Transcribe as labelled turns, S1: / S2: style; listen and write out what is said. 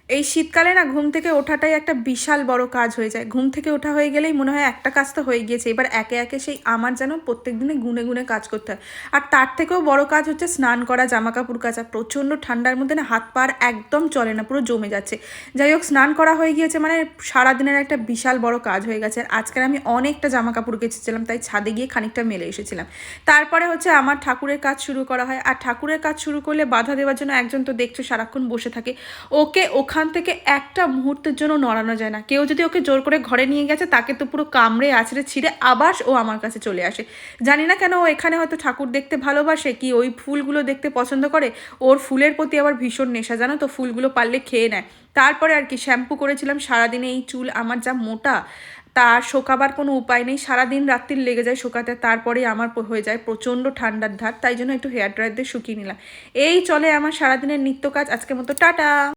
S1: এই শীতকালে না ঘুম থেকে ওঠাটাই একটা বিশাল বড় কাজ হয়ে যায়। ঘুম থেকে ওঠা হয়ে গেলেই মনে হয় একটা কাজ তো হয়ে গিয়েছে, এবার একে একে সেই আমার যেন প্রত্যেক দিনে গুনে গুনে কাজ করতে হয়। আর তার থেকেও বড় কাজ হচ্ছে স্নান করা, জামা কাপড় কাচা। প্রচণ্ড ঠান্ডার মধ্যে না হাত পা আর একদম চলে না, পুরো জমে যাচ্ছে। যাই হোক, স্নান করা হয়ে গিয়েছে মানে সারাদিনের একটা বিশাল বড় কাজ হয়ে গেছে। আর আজকের আমি অনেকটা জামা কাপড় কেচেছিলাম, তাই ছাদে গিয়ে খানিকটা মেলে এসেছিলাম। তারপরে হচ্ছে আমার ঠাকুরের কাজ শুরু করা হয়। আর ঠাকুরের কাজ শুরু করলে বাধা দেওয়ার জন্য একজন তো দেখছো সারাক্ষণ বসে থাকে। ওকে ওখান থেকে একটা মুহূর্তের জন্য নড়ানো যায় না। কেউ যদি ওকে জোর করে ঘরে নিয়ে গেছে, তাকে তো পুরো কামড়ে আছড়ে ছিঁড়ে আবার ও আমার কাছে চলে আসে। জানি না কেন ও এখানে হয়তো ঠাকুর দেখতে ভালোবাসে, কি ওই ফুলগুলো দেখতে পছন্দ করে। ওর ফুলের প্রতি আবার ভীষণ নেশা, জানো তো, ফুলগুলো পারলে খেয়ে নেয়। তারপরে আর কি শ্যাম্পু করেছিলাম, সারাদিনে এই চুল আমার যা মোটা, তার শোকাবার কোনো উপায় নেই। সারাদিন রাত্রির লেগে যায় শোকাতে, তারপরে আমার হয়ে যায় প্রচণ্ড ঠান্ডার ধার। তাই জন্য একটু হেয়ার ড্রায়ার দিয়ে শুকিয়ে নিলাম। এই চলে আমার সারাদিনের নিত্য কাজ। আজকের মতো টাটা।